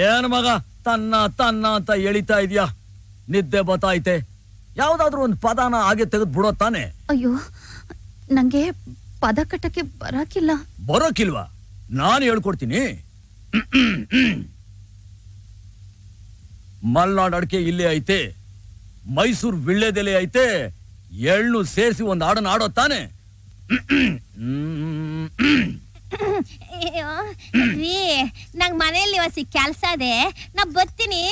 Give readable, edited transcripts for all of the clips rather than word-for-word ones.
ಏನ್ ಮಗ ತನ್ನ ತನ್ನ ಅಂತ ಎಳಿತಾ ಇದ್ಯಾ? ನಿದ್ದೆ ಬತ್ತಾಯ್ತೆ. ಯಾವ್ದಾದ್ರು ಒಂದು ಪದನ ಹಾಗೆ ತೆಗೆದು ಬಿಡೋ ತಾನೆ. ಅಯ್ಯೋ, ನಂಗೆ ಪದ ಕಟ್ಟಕ್ಕೆ ಬರೋಕಿಲ್ವಾ? ನಾನು ಹೇಳ್ಕೊಡ್ತೀನಿ. ಮಲ್ನಾಡ್ ಅಡಿಕೆ ಇಲ್ಲೇ ಐತೆ, ಮೈಸೂರು ವಿಳ್ಳೆದೆಲೆ ಐತೆ, ಎಳ್ಳು ಸೇರಿಸಿ ಒಂದು ಹಾಡನ್ನ ಆಡೋ ತಾನೆ. ನಂಗ್ ಮನೆಯಲ್ಲಿ ಹೊಸಿ ಕೆಲ್ಸ ಅದೇ, ನಾ ಬರ್ತೀನಿ.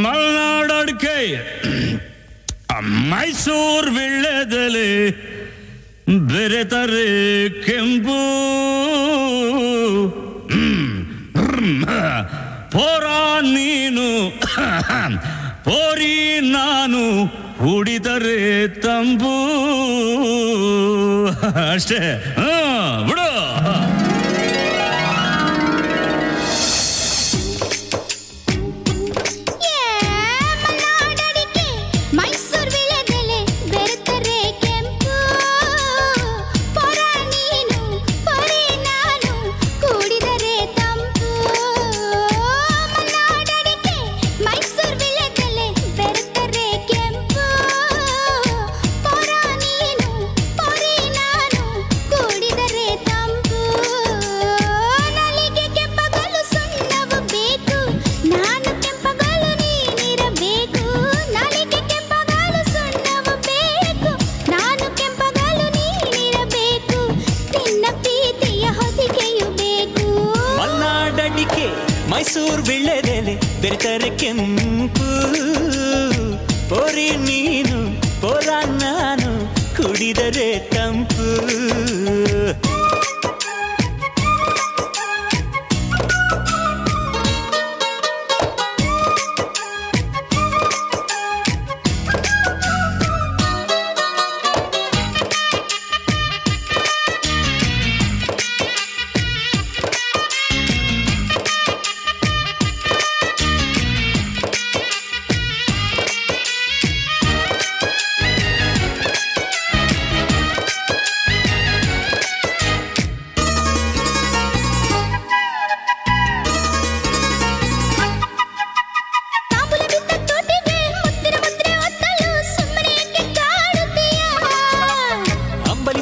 ಮಲ್ನಾಡ್ ಅಡಿಕೆ, ಮೈಸೂರು ವಿಳ್ಳೆದೆಲೆ, ಬೆರೆತರೆ ಕೆಂಪು, ಪೋರ ನೀನು ಪೋರಿ ನಾನು, ಕುಡಿದರೆ ತಂಬು. ಅಷ್ಟೇ, ಬಿಡು. ಮೈಸೂರು ವಿಳ್ಳೆದೆಲೆ ಬೆರೆತರೆ ಕೆಂಪು, ಪೋರಿ ನೀನು ಪೋರ ನಾನು, ಕುಡಿದರೆ ತಂಪು.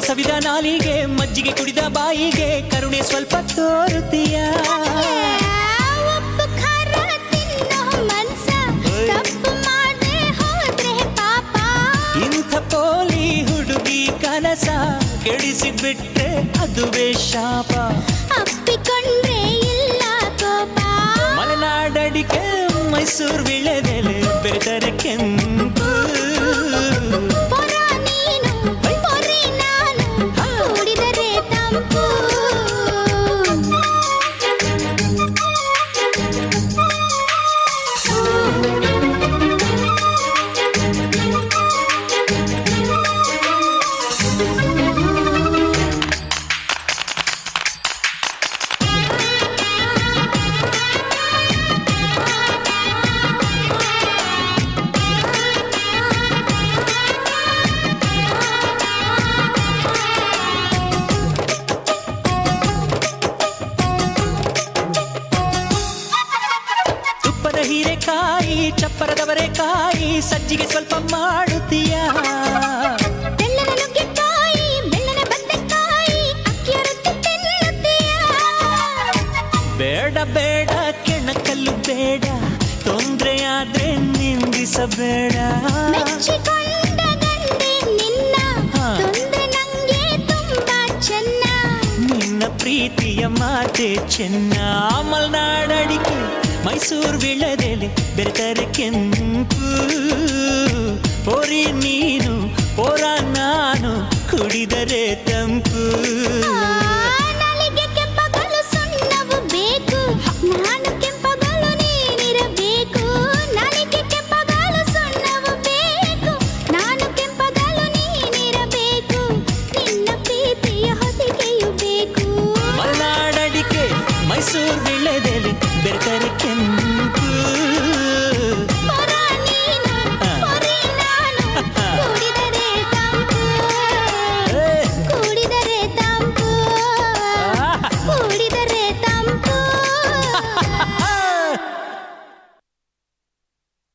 ಸವಿದ ನಾಲಿಗೆ, ಮಜ್ಜಿಗೆ ಕುಡಿದ ಬಾಯಿಗೆ, ಕರುಣೆ ಸ್ವಲ್ಪ ತೋರುತ್ತೀಯ. ಇಂಥ ಪೋಲಿ ಹುಡುಗಿ ಕನಸ ಕೆಡಿಸಿಬಿಟ್ರೆ ಅದುವೇ ಶಾಪ. ಅಪ್ಪಿಕೊಂಡ್ರೆ ಇಲ್ಲ ಕೋಪ. ಮಲೆನಾಡಡಿಕೆ ಮೈಸೂರು ವಿಳ್ಳೆದೆಲೆ ಬೆರೆತರೆ ಕೆಂಪು, ಹೀರೆಕಾಯಿ ಚಪ್ಪರದವರೆಕಾಯಿ, ಸಜ್ಜಿಗೆ ಸ್ವಲ್ಪ ಮಾಡುತ್ತೀಯ. ಬೆಳ್ಳನ ನುಗ್ಗೆಕಾಯಿ, ಬೆಳ್ಳನ ಬದನೆಕಾಯಿ, ಅಕ್ಕಿಯ ರೊಟ್ಟಿ ತಿನ್ನುತ್ತೀಯ. ಬೇಡ ಬೇಡ ಕೆಣಕಲ್ಲು ಬೇಡ, ತೊಂದ್ರೆಯಾದ್ರೆ ನಿಂದಿಸಬೇಡ. ಮೆಚ್ಚಿಕೊಂಡ ಗಂಡೆ ನಿನ್ನ, ತೊಂದ್ರೆ ನಂಗೆ ತುಂಬಾ ಚೆನ್ನ. ನಿನ್ನ ಪ್ರೀತಿಯ ಮಾತೆ ಚೆನ್ನ. ಮಲ್ನಾಡಡಿಕೆ ಮೈಸೂರು ವಿಳ್ಳೆದೆಲೆ ಬೆರೆತರೆ ಕೆಂಪು, ಪೋರಿ ನೀನು ಪೋರ ನಾನು, ಕುಡಿದರೆ ತಂಪು. ನಾಲಿಗೆ ಕೆಂಪಗಲು ಸುಣ್ಣವು ಬೇಕು, ನಾನು ಕೆಂಪಗಲು ನೀನಿರಬೇಕು. ನಾಲಿಗೆ ಕೆಂಪಗಲು ಸುಣ್ಣವು ಬೇಕು, ನಾನು ಕೆಂಪಗಲು ನೀನಿರಬೇಕು. ನಿನ್ನ ಪ್ರೀತಿಯ ಹೊದಿಕೆಯು ಬೇಕು. ಮಲ್ನಾಡಡಿಕೆ ಮೈಸೂರು ವಿಳ್ಳೆದೆಲೆ ಬೆರೆತರೆ ಕೆಂಪು.